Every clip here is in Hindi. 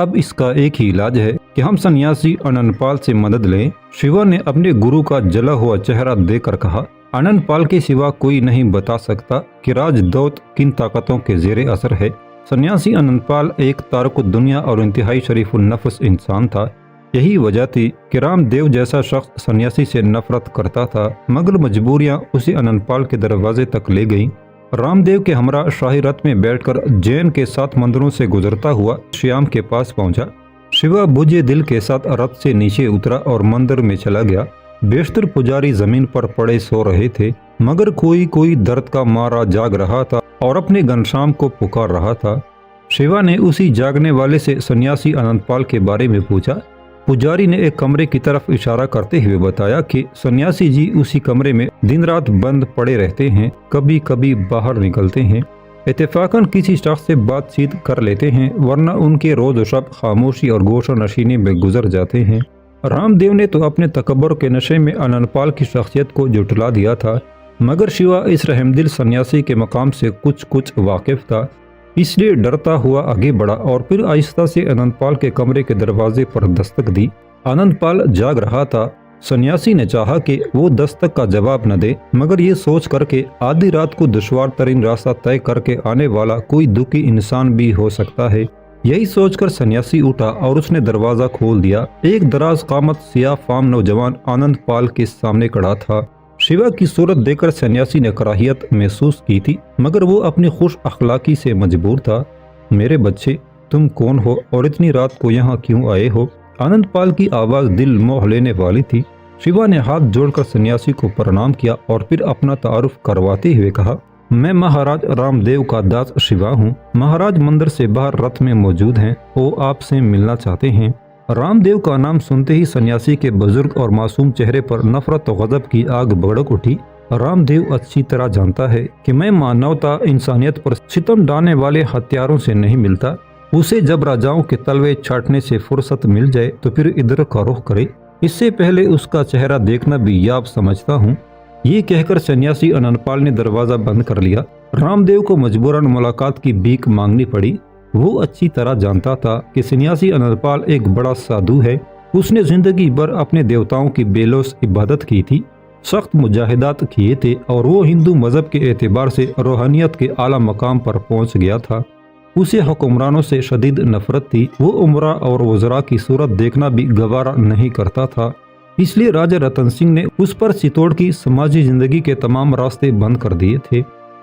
अब इसका एक ही इलाज है कि हम सन्यासी अनंतपाल से मदद लें। शिवा ने अपने गुरु का जला हुआ चेहरा देकर कहा, अनंतपाल के सिवा कोई नहीं बता सकता कि राजदौत किन ताकतों के जेरे असर है। सन्यासी अनंतपाल एक तारकुद दुनिया और इंतहाई शरीफुल नफ्स इंसान था। यही वजह थी कि रामदेव जैसा शख्स सन्यासी से नफरत करता था, मगर मजबूरियां उसे अनंतपाल के दरवाजे तक ले गईं। रामदेव के हमरा शाही रथ में बैठकर जैन के 7 मंदिरों से गुजरता हुआ श्याम के पास पहुंचा। शिवा बुझे दिल के साथ रथ से नीचे उतरा और मंदिर में चला गया। बेशतर पुजारी जमीन पर पड़े सो रहे थे, मगर कोई कोई दर्द का मारा जाग रहा था और अपने घनश्याम को पुकार रहा था। शिवा ने उसी जागने वाले से सन्यासी अनंतपाल के बारे में पूछा। पुजारी ने एक कमरे की तरफ इशारा करते हुए बताया कि सन्यासी जी उसी कमरे में दिन रात बंद पड़े रहते हैं, कभी कभी बाहर निकलते हैं, इत्तेफाकन किसी शख्स से बातचीत कर लेते हैं, वरना उनके रोज शब खामोशी और गोशा नशीनी में गुजर जाते हैं। रामदेव ने तो अपने तकब्बर के नशे में अनंतपाल की शख्सियत को जुटला दिया था, मगर शिवा इस रहमदिल सन्यासी के मकाम से कुछ वाकिफ था, इसलिए डरता हुआ आगे बढ़ा और फिर आहिस्ता से अनंतपाल के कमरे के दरवाजे पर दस्तक दी। अनंतपाल जाग रहा था। सन्यासी ने चाहा कि वो दस्तक का जवाब न दे, मगर ये सोच कर के आधी रात को दुश्वार तरीन रास्ता तय करके आने वाला कोई दुखी इंसान भी हो सकता है। यही सोचकर सन्यासी उठा और उसने दरवाजा खोल दिया। एक दराज कामत सियाह फाम नौजवान अनंतपाल के सामने खड़ा था। शिवा की सूरत देखकर सन्यासी ने कराहियत महसूस की थी, मगर वो अपनी खुश अखलाकी से मजबूर था। मेरे बच्चे, तुम कौन हो और इतनी रात को यहाँ क्यों आए हो? अनंतपाल की आवाज दिल मोह लेने वाली थी। शिवा ने हाथ जोड़कर सन्यासी को प्रणाम किया और फिर अपना तारुफ करवाते हुए कहा, मैं महाराज रामदेव का दास शिवा हूँ। महाराज मंदिर से बाहर रथ में मौजूद हैं, वो आपसे मिलना चाहते हैं। रामदेव का नाम सुनते ही सन्यासी के बुजुर्ग और मासूम चेहरे पर नफरत और गजब की आग भड़क उठी। रामदेव अच्छी तरह जानता है कि मैं मानवता इंसानियत पर सितम डालने वाले हथियारों से नहीं मिलता। उसे जब राजाओं के तलवे छाटने से फुर्सत मिल जाए तो फिर इधर का रुख करे, इससे पहले उसका चेहरा देखना भी याब समझता हूँ। ये कहकर सन्यासी अनंतपाल ने दरवाजा बंद कर लिया। रामदेव को मजबूरन मुलाकात की भीख मांगनी पड़ी। वो अच्छी तरह जानता था कि सन्यासी अनंतपाल एक बड़ा साधु है। उसने जिंदगी भर अपने देवताओं की बेलोस इबादत की थी, सख्त मुजाहिदात किए थे और वो हिंदू मजहब के एतबार से रूहानियत के आला मकाम पर पहुंच गया था। उसे हुक्मरानों से शदीद नफरत थी। वो उमरा और वज़रा की सूरत देखना भी गवारा नहीं करता था, इसलिए राजा रतन सिंह ने उस पर चित्तौड़ की समाजी जिंदगी के तमाम रास्ते बंद कर दिए थे।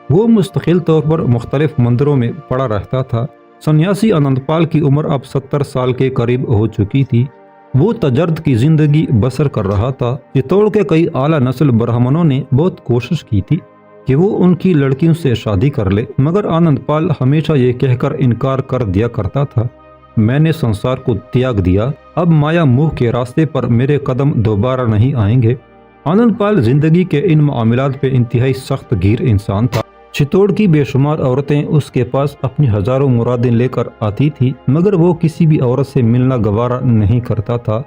वो मुस्तकिल तौर पर मुख्तलिफ मंदिरों में पड़ा रहता था। सन्यासी अनंतपाल की उम्र अब 70 साल के करीब हो चुकी थी। वो तजर्द की जिंदगी बसर कर रहा था। चित्तौड़ के कई आला नस्ल ब्राह्मणों ने बहुत कोशिश की थी कि वो उनकी लड़कियों से शादी कर ले, मगर अनंतपाल हमेशा ये कहकर इनकार कर दिया करता था, मैंने संसार को त्याग दिया, अब माया मुँह के रास्ते पर मेरे कदम दोबारा नहीं आएंगे। अनंतपाल जिंदगी के इन मामलात पे इंतहाई सख्त गिर इंसान था। चित्तौड़ की बेशुमार औरतें उसके पास अपनी हजारों मुरादें लेकर आती थी, मगर वो किसी भी औरत से मिलना गवारा नहीं करता था।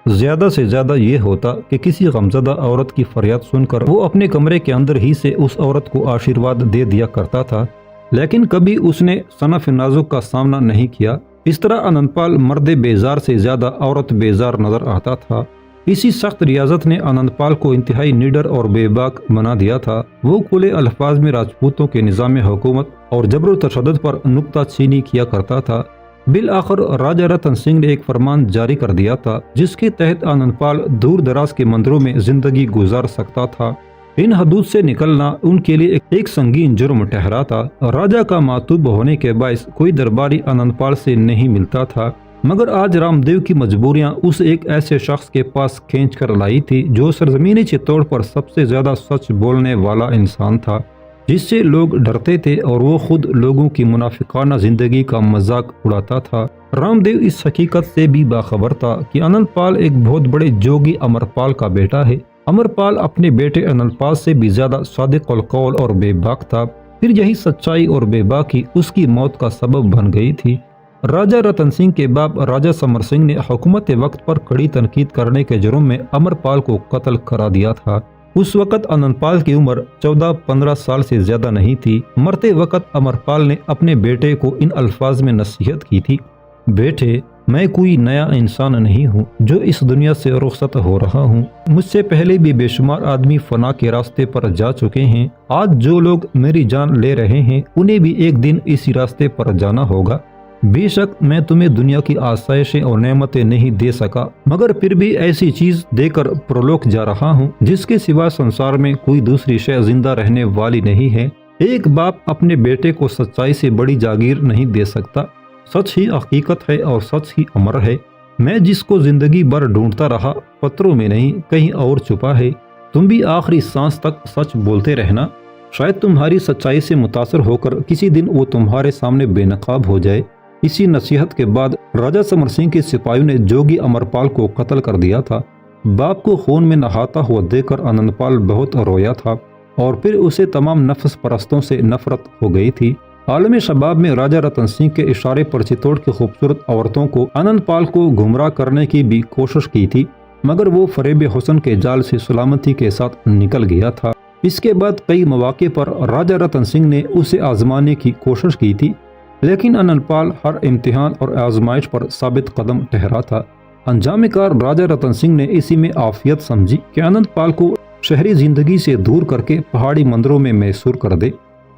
ज्यादा से ज्यादा ये होता कि किसी गमजदा औरत की फरियाद सुनकर वो अपने कमरे के अंदर ही से उस औरत को आशीर्वाद दे दिया करता था, लेकिन कभी उसने सनफ नाजुक का सामना नहीं किया। इस तरह अनंतपाल मर्द बेजार से ज्यादा औरत बेजार नजर आता था। इसी सख्त रियाजत ने अनंतपाल को इंतहाई निडर और बेबाक बना दिया था। वो खुले अल्फाज में राजपूतों के निज़ाम हुकूमत और जबर तशद्दुद पर नुक्ताचीनी किया करता था। बिल आखिर राजा रतन सिंह ने एक फरमान जारी कर दिया था, जिसके तहत अनंतपाल दूर दराज के मंदिरों में जिंदगी गुजार सकता था। इन हदूद से निकलना उनके लिए एक संगीन जुर्म ठहरा था। राजा का मातूब होने के बायस कोई दरबारी अनंतपाल से नहीं मिलता था, मगर आज रामदेव की मजबूरियां उस एक ऐसे शख्स के पास खींच कर लाई थी जो सरजमीनी चित्तौड़ पर सबसे ज्यादा सच बोलने वाला इंसान था, जिससे लोग डरते थे और वो खुद लोगों की मुनाफिकाना जिंदगी का मजाक उड़ाता था। रामदेव इस हकीकत से भी बाखबर था कि अनंतपाल एक बहुत बड़े जोगी अमरपाल का बेटा है। अमरपाल अपने बेटे अनंतपाल से भी ज्यादा सादिक अल कौल और बेबाक था। फिर यही सच्चाई और बेबाकी उसकी मौत का सबब बन गई थी। राजा रतन सिंह के बाप राजा समर सिंह ने हुकूमत वक्त पर कड़ी तनकीद करने के जुर्म में अमरपाल को कत्ल करा दिया था। उस वक्त अनंतपाल की उम्र 14-15 साल से ज्यादा नहीं थी। मरते वक्त अमरपाल ने अपने बेटे को इन अल्फाज में नसीहत की थी, बेटे मैं कोई नया इंसान नहीं हूँ जो इस दुनिया से रुखसत हो रहा हूँ। मुझसे पहले भी बेशुमार आदमी फना के रास्ते पर जा चुके हैं। आज जो लोग मेरी जान ले रहे हैं उन्हें भी एक दिन इसी रास्ते पर जाना होगा। बेशक मैं तुम्हें दुनिया की आसाइशें और नेमतें नहीं दे सका, मगर फिर भी ऐसी चीज देकर प्रलोक जा रहा हूँ जिसके सिवा संसार में कोई दूसरी शय जिंदा रहने वाली नहीं है। एक बाप अपने बेटे को सच्चाई से बड़ी जागीर नहीं दे सकता। सच ही हकीकत है और सच ही अमर है। मैं जिसको जिंदगी भर ढूंढता रहा, पत्रों में नहीं कहीं और छुपा है। तुम भी आखिरी सांस तक सच बोलते रहना। शायद तुम्हारी सच्चाई से मुतासर होकर किसी दिन वो तुम्हारे सामने बेनकाब हो जाए। इसी नसीहत के बाद राजा समर सिंह के सिपाहियों ने जोगी अमरपाल को कत्ल कर दिया था। बाप को खून में नहाता हुआ देखकर आनंदपाल बहुत रोया था और फिर उसे तमाम नफ्स परस्तों से नफरत हो गई थी। आलम शबाब में राजा रतन सिंह के इशारे पर चित्तौड़ की खूबसूरत औरतों को आनंदपाल को गुमराह करने की भी कोशिश की थी, मगर वो फरेब हुस्न के जाल से सलामती के साथ निकल गया था। इसके बाद कई मौके पर राजा रतन सिंह ने उसे आजमाने की कोशिश की थी, लेकिन आनंदपाल हर इम्तिहान और आजमाइश पर साबित कदम ठहरा था। अंजामकार राजा रतन सिंह ने इसी में आफियत समझी कि आनंदपाल को शहरी जिंदगी से दूर करके पहाड़ी मंदिरों में मैसूर कर दे।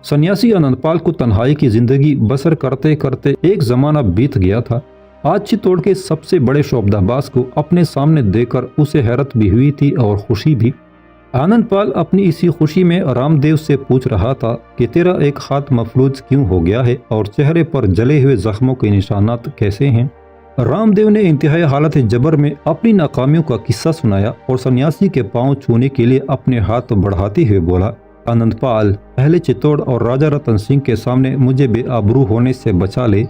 सन्यासी आनंदपाल को तन्हाई की जिंदगी बसर करते करते एक जमाना बीत गया था। आज चित्तौड़ के सबसे बड़े शोबदाबाज को अपने सामने देखकर उसे हैरत भी हुई थी और खुशी भी। आनंदपाल अपनी इसी खुशी में रामदेव से पूछ रहा था कि तेरा एक हाथ मफलूज क्यों हो गया है और चेहरे पर जले हुए जख्मों के निशानात कैसे हैं। रामदेव ने इंतहाई हालत जबर में अपनी नाकामियों का किस्सा सुनाया और सन्यासी के पांव छूने के लिए अपने हाथ बढ़ाते हुए बोला, आनंदपाल, पहले चित्तौड़ और राजा रतन सिंह के सामने मुझे बेआबरू होने से बचा ले।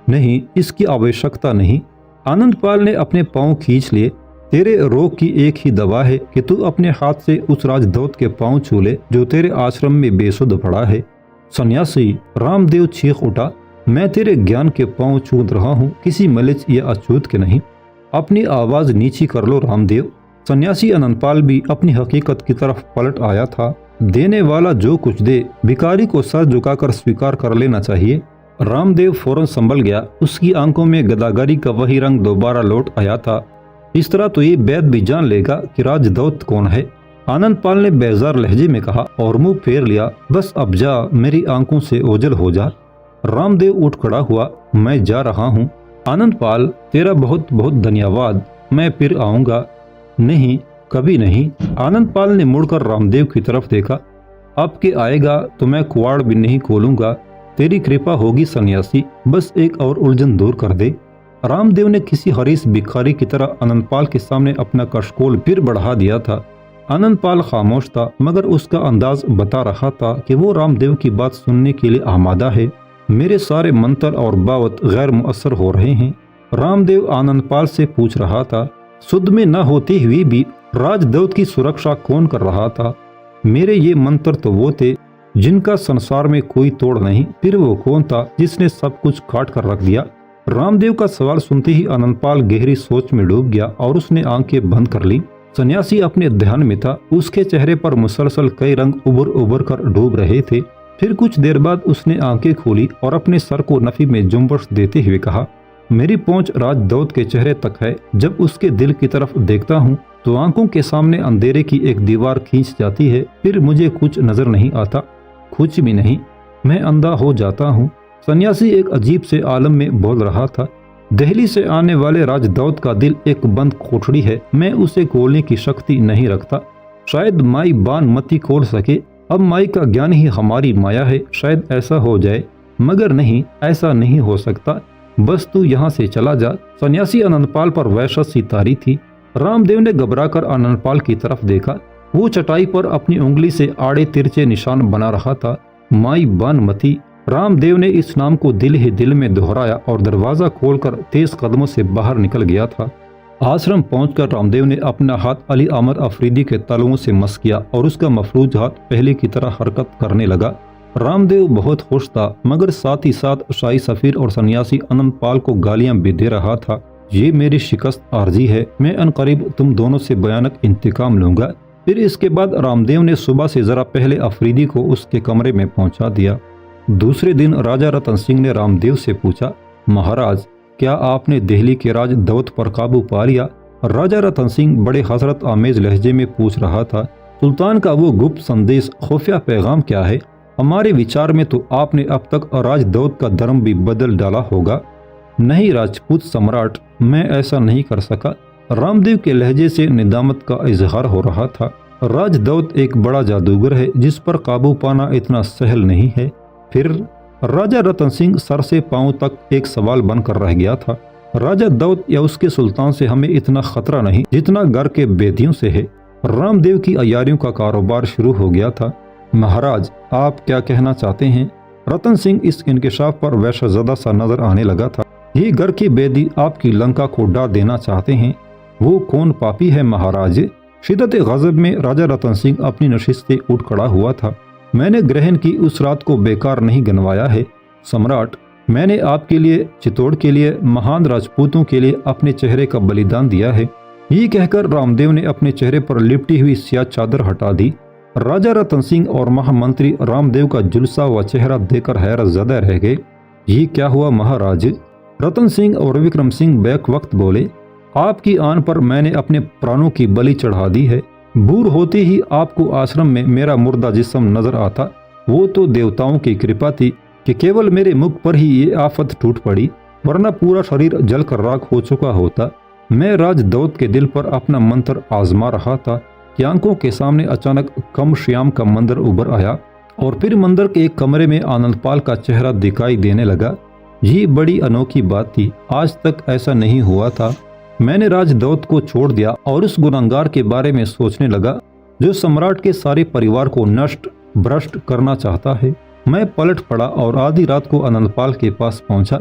नहीं, इसकी आवश्यकता नहीं। आनंदपाल ने अपने पांव खींच लिए। तेरे रोग की एक ही दवा है कि तू अपने हाथ से उस राजदूत के पांव छू ले जो तेरे आश्रम में बेसुध पड़ा है। सन्यासी, रामदेव चीख उठा, मैं तेरे ज्ञान के पांव छूद रहा हूँ, किसी मलिच या अछूत के नहीं। अपनी आवाज नीची कर लो रामदेव। सन्यासी आनंदपाल भी अपनी हकीकत की तरफ पलट आया था। देने वाला जो कुछ दे, भिखारी को सर झुकाकर स्वीकार कर लेना चाहिए। रामदेव फौरन संभल गया। उसकी आंखों में गदागारी का वही रंग दोबारा लौट आया था। इस तरह तो ये वैद भी जान लेगा कि राजदूत कौन है। आनंदपाल ने बेजार लहजे में कहा और मुंह फेर लिया। बस अब जा, मेरी आंखों से ओझल हो जा। रामदेव उठ खड़ा हुआ। मैं जा रहा हूँ। आनंदपाल, तेरा बहुत बहुत धन्यवाद, मैं फिर आऊंगा। नहीं, कभी नहीं। आनंदपाल ने मुड़कर रामदेव की तरफ देखा। अब के आएगा तो मैं कुआड़ भी नहीं खोलूंगा। तेरी कृपा होगी सन्यासी, बस एक और उलझन दूर कर दे। रामदेव ने किसी हरीस भिखारी की तरह आनंदपाल के सामने अपना कशकोल फिर बढ़ा दिया था। आनंदपाल खामोश था, मगर उसका अंदाज बता रहा था कि वो रामदेव की बात सुनने के लिए आमादा है। मेरे सारे मंत्र और बावत गैर मुअस्सर हो रहे हैं। रामदेव आनंदपाल से पूछ रहा था। सुध में न होते हुए भी राजदूत की सुरक्षा कौन कर रहा था? मेरे ये मंत्र तो वो थे जिनका संसार में कोई तोड़ नहीं। फिर वो कौन था जिसने सब कुछ काट कर रख दिया? रामदेव का सवाल सुनते ही आनंदपाल गहरी सोच में डूब गया और उसने आंखें बंद कर ली। सन्यासी अपने ध्यान में था। उसके चेहरे पर मुसलसल कई रंग उभर उभर कर डूब रहे थे। फिर कुछ देर बाद उसने आंखें खोली और अपने सर को नफी में जुम्बश देते हुए कहा, मेरी पहुंच राजदूत के चेहरे तक है। जब उसके दिल की तरफ देखता हूँ तो आंखों के सामने अंधेरे की एक दीवार खींच जाती है। फिर मुझे कुछ नजर नहीं आता, कुछ भी नहीं। मैं अंधा हो जाता हूँ। सन्यासी एक अजीब से आलम में बोल रहा था। दिल्ली से आने वाले राजदूत का दिल एक बंद कोठड़ी है। मैं उसे खोलने की शक्ति नहीं रखता। शायद माई बान मती खोल सके। अब माई का ज्ञान ही हमारी माया है। शायद ऐसा हो जाए, मगर नहीं, ऐसा नहीं हो सकता। बस तू यहाँ से चला जा। सन्यासी आनंदपाल पर वहशत सी तारी थी। रामदेव ने घबराकर आनंदपाल की तरफ देखा। वो चटाई पर अपनी उंगली से आड़े तिरछे निशान बना रहा था। माई बानमती। रामदेव ने इस नाम को दिल ही दिल में दोहराया और दरवाजा खोलकर तेज कदमों से बाहर निकल गया था। आश्रम पहुंचकर रामदेव ने अपना हाथ अली अहमद अफरीदी के तालुओं से मस किया और उसका मफलूज हाथ पहले की तरह हरकत करने लगा। रामदेव बहुत खुश था, मगर साथ ही साथ शाही सफीर और सन्यासी आनंदपाल को गालियां भी दे रहा था। ये मेरी शिकस्त आर्जी है। मैं अनकरीब तुम दोनों से भयानक इंतकाम लूंगा। फिर इसके बाद रामदेव ने सुबह से जरा पहले अफरीदी को उसके कमरे में पहुंचा दिया। दूसरे दिन राजा रतन सिंह ने रामदेव से पूछा, महाराज, क्या आपने दिल्ली के राज दौत पर काबू पा लिया? राजा रतन सिंह बड़े हसरत आमेज लहजे में पूछ रहा था। सुल्तान का वो गुप्त संदेश, खुफिया पैगाम क्या है? हमारे विचार में तो आपने अब तक राजदौत का धर्म भी बदल डाला होगा। नहीं राजपूत सम्राट, मैं ऐसा नहीं कर सका। रामदेव के लहजे से निदामत का इजहार हो रहा था। राजदौत एक बड़ा जादूगर है जिस पर काबू पाना इतना सहल नहीं है। फिर राजा रतन सिंह सर से पांव तक एक सवाल बनकर रह गया था। राजा दौत या उसके सुल्तान से हमें इतना खतरा नहीं जितना घर के बेदियों से है। रामदेव की अयारियों का कारोबार शुरू हो गया था। महाराज, आप क्या कहना चाहते हैं? रतन सिंह इस इंकशाफ पर वहशतज़दा सा नजर आने लगा था। ये घर के बेदी आपकी लंका को डा देना चाहते हैं। वो कौन पापी है महाराज? शिद्दत गज़ब में राजा रतन सिंह अपनी नशिस्त से उठ खड़ा हुआ था। मैंने ग्रहण की उस रात को बेकार नहीं गनवाया है सम्राट। मैंने आपके लिए, चित्तौड़ के लिए, महान राजपूतों के लिए अपने चेहरे का बलिदान दिया है। ये कहकर रामदेव ने अपने चेहरे पर लिपटी हुई स्याह चादर हटा दी। राजा रतन सिंह और महामंत्री रामदेव का जुलसा हुआ चेहरा देखकर हैरत ज़दा रह गए। ये क्या हुआ महाराज? रतन सिंह और विक्रम सिंह बैक वक्त बोले, आपकी आन पर मैंने अपने प्राणों की बलि चढ़ा दी है। बूढ़ होते ही आपको आश्रम में मेरा मुर्दा जिस्म नजर आता। वो तो देवताओं की कृपा थी कि केवल मेरे मुख पर ही ये आफत टूट पड़ी, वरना पूरा शरीर जलकर राख हो चुका होता। मैं राजदौत के दिल पर अपना मंत्र आजमा रहा था कि आंखों के सामने अचानक कम श्याम का मंदिर उभर आया और फिर मंदिर के एक कमरे में आनंदपाल का चेहरा दिखाई देने लगा। ये बड़ी अनोखी बात थी, आज तक ऐसा नहीं हुआ था। मैंने राजदौत को छोड़ दिया और उस गुनहगार के बारे में सोचने लगा जो सम्राट के सारे परिवार को नष्ट भ्रष्ट करना चाहता है। मैं पलट पड़ा और आधी रात को आनंदपाल के पास पहुंचा।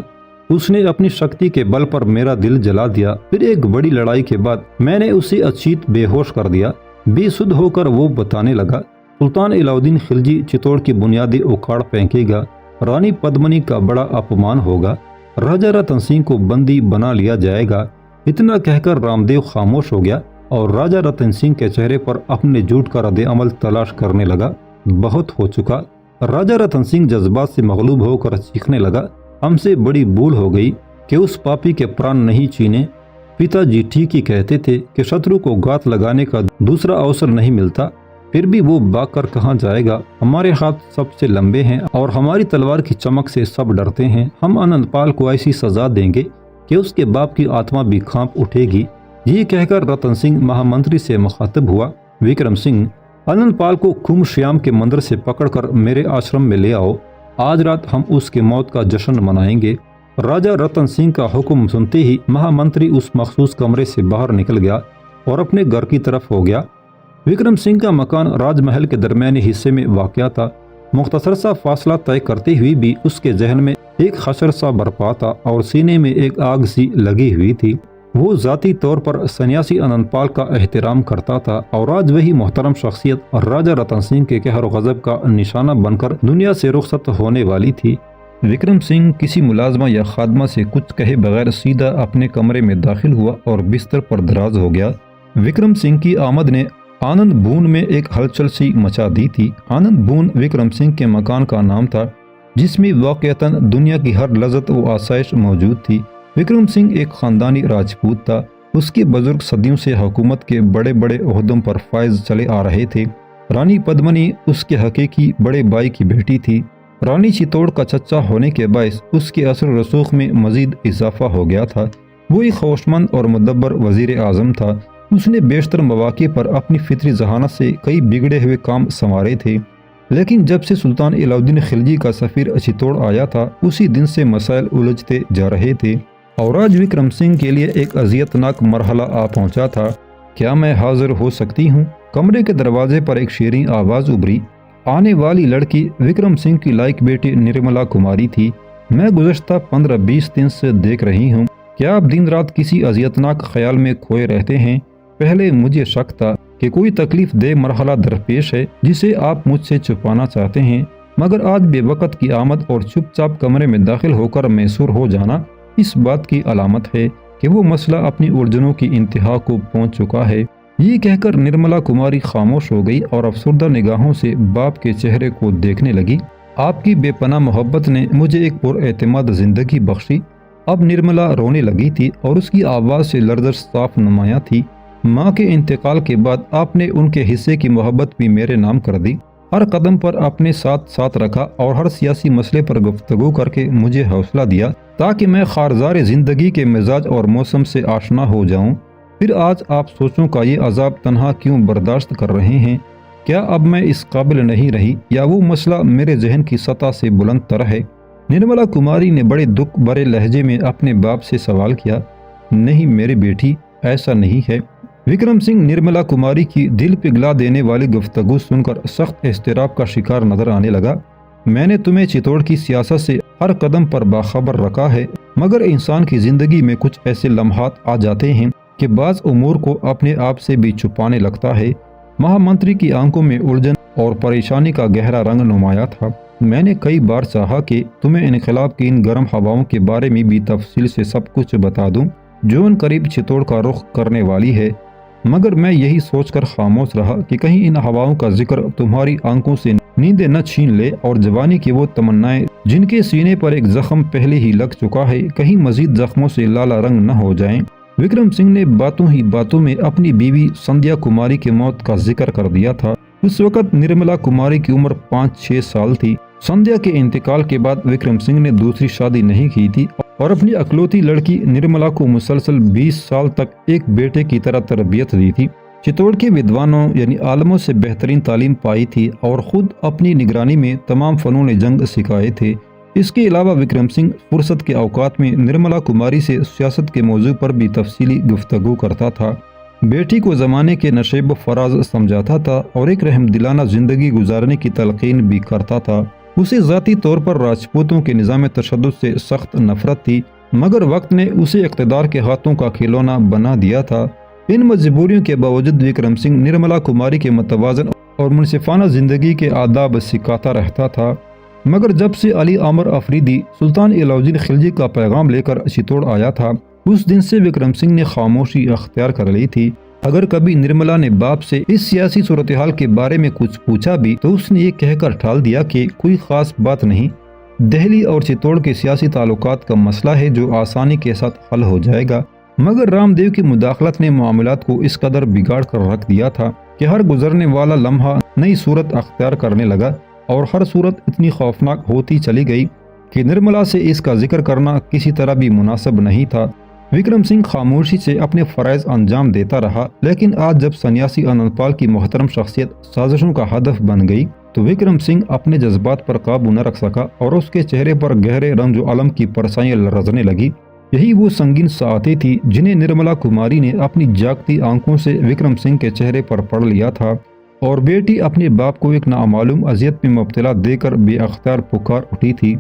उसने अपनी शक्ति के बल पर मेरा दिल जला दिया। फिर एक बड़ी लड़ाई के बाद मैंने उसे अचीत बेहोश कर दिया। बेसुध होकर वो बताने लगा, सुल्तान अलाउद्दीन खिलजी चित्तौड़ की बुनियादी उखाड़ फेंकेगा। रानी पद्मिनी का बड़ा अपमान होगा। राजा रतन सिंह को बंदी बना लिया जाएगा। इतना कहकर रामदेव खामोश हो गया और राजा रतन सिंह के चेहरे पर अपने झूठ का रद्द अमल तलाश करने लगा। बहुत हो चुका। राजा रतन सिंह जज्बात से मगलूब होकर चीखने लगा, हमसे बड़ी भूल हो गई कि उस पापी के प्राण नहीं छीने। पिताजी ठीक ही कहते थे कि शत्रु को घात लगाने का दूसरा अवसर नहीं मिलता। फिर भी वो भागकर कहाँ जाएगा? हमारे हाथ सबसे लंबे हैं और हमारी तलवार की चमक से सब डरते हैं। हम आनंदपाल को ऐसी सजा देंगे कि उसके बाप की आत्मा भी कांप उठेगी। ये कहकर रतन सिंह महामंत्री से मुखातिब हुआ, विक्रम सिंह, आनंदपाल को खुम श्याम के मंदिर से पकड़कर मेरे आश्रम में ले आओ। आज रात हम उसके मौत का जश्न मनाएंगे। राजा रतन सिंह का हुक्म सुनते ही महामंत्री उस मखसूस कमरे से बाहर निकल गया और अपने घर की तरफ हो गया। विक्रम सिंह का मकान राजमहल के दरमियानी हिस्से में वाक़या था। मुख्तसर सा फासला तय करते हुए भी उसके जहन में एक खशर सा बरपा था और सीने में एक आग सी लगी हुई थी। वो जाती तौर पर सन्यासी आनंदपाल का एहतराम करता था और आज वही मोहतरम शख्सियत राजा रतन सिंह के कहर गज़ब का निशाना बनकर दुनिया से रुखसत होने वाली थी। विक्रम सिंह किसी मुलाजमा या खादमा से कुछ कहे बगैर सीधा अपने कमरे में दाखिल हुआ और बिस्तर पर दराज हो गया। विक्रम सिंह की आमद ने आनंद बून में एक हलचल सी मचा दी थी। आनंद बून विक्रम सिंह के मकान का नाम था जिसमें वाक़यतन दुनिया की हर लज़्ज़त व आसाइश मौजूद थी। विक्रम सिंह एक ख़ानदानी राजपूत था। उसके बुजुर्ग सदियों से हुकूमत के बड़े बड़े ओहदों पर फायज चले आ रहे थे। रानी पद्मिनी उसके हकीकी बड़े भाई की बेटी थी। रानी चित्तौड़ का चच्चा होने के बायस उसके असर रसूख में मजीद इजाफा हो गया था। वो एक होशमंद और मुदब्बर वजीर आज़म था। उसने बेशतर मौके पर अपनी फितरी जहानत से कई बिगड़े हुए काम संवारे थे, लेकिन जब से सुल्तान अलाउद्दीन खिलजी का सफ़ीर चित्तौड़ आया था उसी दिन से मसाइल उलझते जा रहे थे और आज विक्रम सिंह के लिए एक अजियतनाक मरहला आ पहुंचा था। क्या मैं हाजिर हो सकती हूँ? कमरे के दरवाजे पर एक शीरीं आवाज़ उभरी। आने वाली लड़की विक्रम सिंह की लायक बेटी निर्मला कुमारी थी। मैं गुज़श्ता 15-20 दिन से देख रही हूँ। क्या आप दिन रात किसी अजियतनाक ख्याल में खोए रहते हैं? पहले मुझे शक था कि कोई तकलीफ दे मरहला दरपेश है जिसे आप मुझसे छुपाना चाहते हैं, मगर आज बेवकत की आमद और चुपचाप कमरे में दाखिल होकर मैसूर हो जाना इस बात की अलामत है कि वो मसला अपनी उलझनों की इंतहा को पहुंच चुका है। ये कहकर निर्मला कुमारी खामोश हो गई और अफसुर्दा निगाहों से बाप के चेहरे को देखने लगी। आपकी बेपनाह मोहब्बत ने मुझे एक पुरएतमाद जिंदगी बख्शी। अब निर्मला रोने लगी थी और उसकी आवाज़ से लर्जश साफ नुमाया थी। माँ के इंतकाल के बाद आपने उनके हिस्से की मोहब्बत भी मेरे नाम कर दी, हर कदम पर अपने साथ साथ रखा और हर सियासी मसले पर गुफ्तगू करके मुझे हौसला दिया ताकि मैं खारजार ज़िंदगी के मिजाज और मौसम से आशना हो जाऊं। फिर आज आप सोचों का ये अजाब तन्हा क्यों बर्दाश्त कर रहे हैं? क्या अब मैं इस काबिल नहीं रही या वो मसला मेरे जहन की सतह से बुलंद तर है? निर्मला कुमारी ने बड़े दुख भरे लहजे में अपने बाप से सवाल किया। नहीं मेरी बेटी, ऐसा नहीं है। विक्रम सिंह निर्मला कुमारी की दिल पिघला देने वाली गुफ्तगू सुनकर सख्त एस्तराब का शिकार नजर आने लगा। मैंने तुम्हें चित्तौड़ की सियासत से हर कदम पर बाखबर रखा है, मगर इंसान की जिंदगी में कुछ ऐसे लम्हात आ जाते हैं कि बाज़ उमूर को अपने आप से भी छुपाने लगता है। महामंत्री की आंखों में उलझन और परेशानी का गहरा रंग नुमाया था। मैंने कई बार चाहा कि तुम्हें इनकलाब की इन गर्म हवाओं के बारे में भी तफसील से सब कुछ बता दूं जो उन करीब चित्तौड़ का रुख करने वाली है, मगर मैं यही सोचकर खामोश रहा कि कहीं इन हवाओं का जिक्र तुम्हारी आंखों से नींदें न छीन ले और जवानी की वो तमन्नाएं जिनके सीने पर एक जख्म पहले ही लग चुका है कहीं मजीद जख्मों से लाला रंग न हो जाएं। विक्रम सिंह ने बातों ही बातों में अपनी बीवी संध्या कुमारी की मौत का जिक्र कर दिया था। उस वक्त निर्मला कुमारी की उम्र 5-6 साल थी। संध्या के इंतकाल के बाद विक्रम सिंह ने दूसरी शादी नहीं की थी और अपनी अकलौती लड़की निर्मला को मुसलसल 20 साल तक एक बेटे की तरह तरबियत दी थी। चित्तौड़ के विद्वानों यानी आलमों से बेहतरीन तालीम पाई थी और खुद अपनी निगरानी में तमाम फनून जंग सिखाए थे। इसके अलावा विक्रम सिंह फुर्सत के औकात में निर्मला कुमारी से सियासत के मौजू पर भी तफसीली गुफ्तगू करता था। बेटी को ज़माने के नशेब फराज समझाता था और एक रहमदिलाना जिंदगी गुजारने की तलकीन भी करता था। उसे ज़ाती तौर पर राजपूतों के निज़ाम तशद्दुद से सख्त नफरत थी, मगर वक्त ने उसे इक़्तिदार के हाथों का खिलौना बना दिया था। इन मजबूरियों के बावजूद विक्रम सिंह निर्मला कुमारी के मतवाज़न और मुनसिफाना ज़िंदगी के आदाब सिखाता रहता था। मगर जब से अली आमर अफरीदी सुल्तान अलाउद्दीन खिलजी का पैगाम लेकर चित्तौड़ आया था, उस दिन से विक्रम सिंह ने खामोशी अख्तियार कर ली थी। अगर कभी निर्मला ने बाप से इस सियासी सूरत हाल के बारे में कुछ पूछा भी तो उसने ये कहकर टाल दिया कि कोई खास बात नहीं, दिल्ली और चित्तौड़ के सियासी ताल्लुकात का मसला है जो आसानी के साथ हल हो जाएगा। मगर रामदेव की मुदाखलत ने मामलात को इस कदर बिगाड़ कर रख दिया था कि हर गुजरने वाला लम्हा नई सूरत अख्तियार करने लगा और हर सूरत इतनी खौफनाक होती चली गई कि निर्मला से इसका जिक्र करना किसी तरह भी मुनासिब नहीं था। विक्रम सिंह खामोशी से अपने फ़राइज़ अंजाम देता रहा, लेकिन आज जब सन्यासी अनंतपाल की मोहतरम शख्सियत साजिशों का हदफ बन गई तो विक्रम सिंह अपने जज्बात पर काबू न रख सका और उसके चेहरे पर गहरे रंज अलम की परछाइयां रचने लगी। यही वो संगीन साआतें थी जिन्हें निर्मला कुमारी ने अपनी जागती आंखों से विक्रम सिंह के चेहरे पर पढ़ लिया था और बेटी अपने बाप को एक नामालूम अजियत में मुब्तला देकर बेअख्तियार पुकार उठी थी।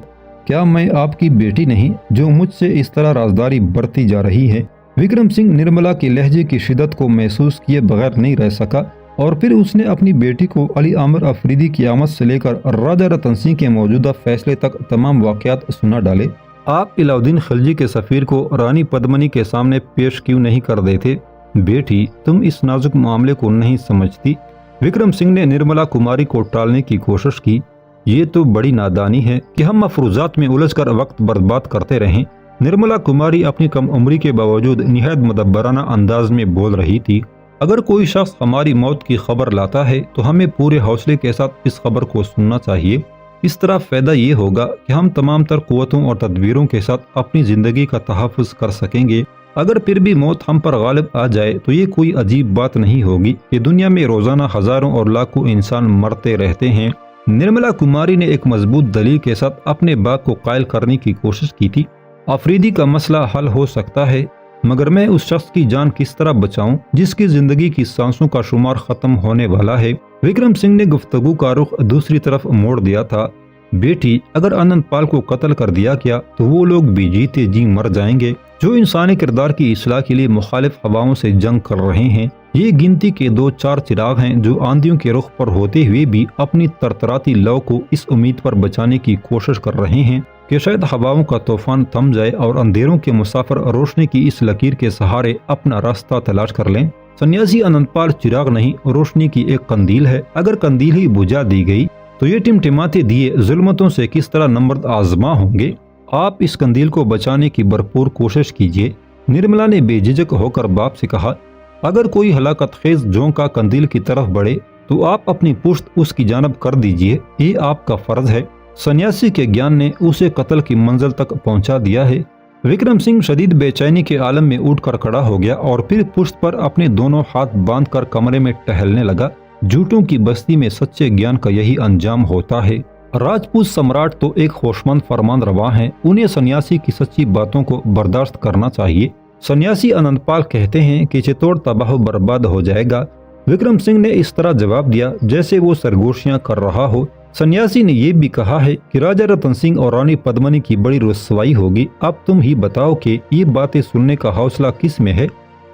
क्या मैं आपकी बेटी नहीं जो मुझसे इस तरह राजदारी बरती जा रही है? विक्रम सिंह निर्मला के लहजे की शिद्दत को महसूस किए बगैर नहीं रह सका और फिर उसने अपनी बेटी को अली आमर अफरीदी की आमद से लेकर राजा रतन सिंह के मौजूदा फैसले तक तमाम वाक़यात सुना डाले। आप अलाउद्दीन खिलजी के सफ़ीर को रानी पद्मनी के सामने पेश क्यों नहीं कर देते? बेटी, तुम इस नाजुक मामले को नहीं समझती। विक्रम सिंह ने निर्मला कुमारी को टालने की कोशिश की। ये तो बड़ी नादानी है कि हम मफरूजात में उलझकर वक्त बर्बाद करते रहें। निर्मला कुमारी अपनी कम उम्री के बावजूद निहायत मुदब्बराना अंदाज में बोल रही थी। अगर कोई शख्स हमारी मौत की खबर लाता है तो हमें पूरे हौसले के साथ इस खबर को सुनना चाहिए। इस तरह फ़ायदा ये होगा कि हम तमाम तर क़ुव्वतों और तदबीरों के साथ अपनी ज़िंदगी का तहफ़्फ़ुज़ कर सकेंगे। अगर फिर भी मौत हम पर गालिब आ जाए तो ये कोई अजीब बात नहीं होगी कि दुनिया में रोज़ाना हज़ारों और लाखों इंसान मरते रहते हैं। निर्मला कुमारी ने एक मजबूत दलील के साथ अपने बाप को कायल करने की कोशिश की थी। अफरीदी का मसला हल हो सकता है, मगर मैं उस शख्स की जान किस तरह बचाऊं जिसकी जिंदगी की सांसों का शुमार खत्म होने वाला है? विक्रम सिंह ने गुफ्तगू का रुख दूसरी तरफ मोड़ दिया था। बेटी, अगर अनंतपाल को कत्ल कर दिया गया तो वो लोग भी जीते जी मर जाएंगे जो इंसानी किरदार की इस्लाह के लिए मुखालिफ हवाओं से जंग कर रहे हैं। ये गिनती के 2-4 चिराग हैं जो आंधियों के रुख पर होते हुए भी अपनी तरतराती लौ को इस उम्मीद पर बचाने की कोशिश कर रहे हैं कि शायद हवाओं का तूफान थम जाए और अंधेरों के मुसाफिर रोशनी की इस लकीर के सहारे अपना रास्ता तलाश कर लें। सन्यासी अनंतपाल चिराग नहीं, रोशनी की एक कंदील है। अगर कंदील ही बुझा दी गई तो ये टिमटिमाते दिए जुल्मतों से किस तरह नम्रत आजमा होंगे। आप इस कंदील को बचाने की भरपूर कोशिश कीजिए। निर्मला ने बेझिझक होकर बाप से कहा, अगर कोई हलाकत खेज झोंका कंदील की तरफ बढ़े तो आप अपनी पुश्त उसकी जानब कर दीजिए, ये आपका फर्ज है। सन्यासी के ज्ञान ने उसे कत्ल की मंजिल तक पहुंचा दिया है। विक्रम सिंह शदीद बेचैनी के आलम में उठकर खड़ा हो गया और फिर पुश्त पर अपने दोनों हाथ बांधकर कमरे में टहलने लगा। झूठों की बस्ती में सच्चे ज्ञान का यही अंजाम होता है। राजपूत सम्राट तो एक होशमंद फरमान रवा हैं, उन्हें सन्यासी की सच्ची बातों को बर्दाश्त करना चाहिए। सन्यासी अनंतपाल कहते हैं कि चित्तौड़ तबाह बर्बाद हो जाएगा। विक्रम सिंह ने इस तरह जवाब दिया जैसे वो सरगोशियां कर रहा हो। सन्यासी ने यह भी कहा है कि राजा रतन सिंह और रानी पद्मनी की बड़ी रुसवाई होगी। अब तुम ही बताओ कि ये बातें सुनने का हौसला किस में है।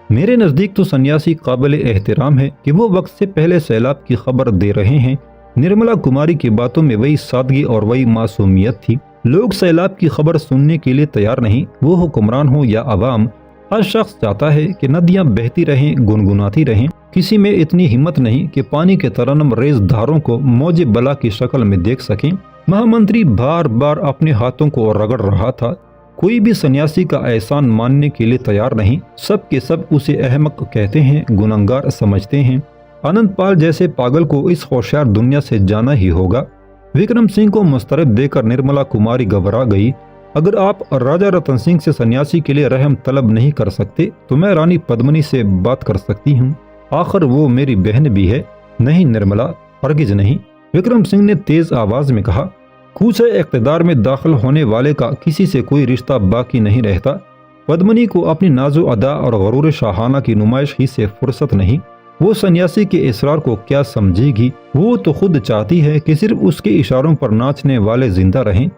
मेरे नजदीक तो सन्यासी काबिल एहतराम है कि वो वक्त से पहले सैलाब की खबर दे रहे हैं। निर्मला कुमारी की बातों में वही सादगी और वही मासूमियत थी। लोग सैलाब की खबर सुनने के लिए तैयार नहीं, वो हुक्मरान हो या अवाम। हर शख्स चाहता है कि नदियां बहती रहें, गुनगुनाती रहें। किसी में इतनी हिम्मत नहीं कि पानी के तरन्नुम रेज धारों को मौजे बला की शक्ल में देख सकें। महामंत्री बार बार अपने हाथों को रगड़ रहा था। कोई भी सन्यासी का एहसान मानने के लिए तैयार नहीं। सब के सब उसे अहमक कहते हैं, गुनहगार समझते हैं। अनंतपाल जैसे पागल को इस होशियार दुनिया से जाना ही होगा। विक्रम सिंह को मुस्तरद देकर निर्मला कुमारी घबरा गई। अगर आप राजा रतन सिंह से सन्यासी के लिए रहम तलब नहीं कर सकते तो मैं रानी पद्मनी से बात कर सकती हूँ, आखिर वो मेरी बहन भी है। नहीं निर्मला, हरगिज नहीं, विक्रम सिंह ने तेज आवाज में कहा। कूचे इख्तिदार में दाखिल होने वाले का किसी से कोई रिश्ता बाकी नहीं रहता। पद्मनी को अपनी नाजो अदा और गरूर शाहाना की नुमाइश ही से फुर्सत नहीं। वो सन्यासी के इसरार को क्या समझेगी। वो तो खुद चाहती है कि सिर्फ उसके इशारों पर नाचने वाले जिंदा रहें।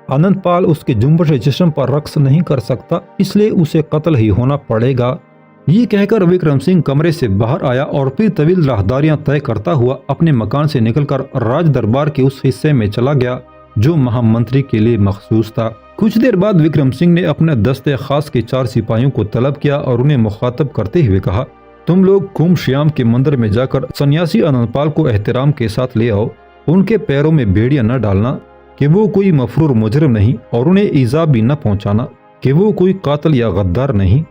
अनंतपाल उसके जुम्बश जिस्म पर रक्स नहीं कर सकता, इसलिए उसे कत्ल ही होना पड़ेगा। ये कहकर विक्रम सिंह कमरे से बाहर आया और फिर तवील राहदारियां तय करता हुआ अपने मकान से निकलकर राज दरबार के उस हिस्से में चला गया जो महामंत्री के लिए मखसूस था। कुछ देर बाद विक्रम सिंह ने अपने दस्ते खास के 4 सिपाहियों को तलब किया और उन्हें मुखातब करते हुए कहा, तुम लोग कुम श्याम के मंदिर में जाकर सन्यासी अनंतपाल को एहतराम के साथ ले आओ। उनके पैरों में बेड़ियां न डालना कि वो कोई मफरूर मुजरिम नहीं, और उन्हें ईजा भी न पहुंचाना कि वो कोई कातिल या गद्दार नहीं।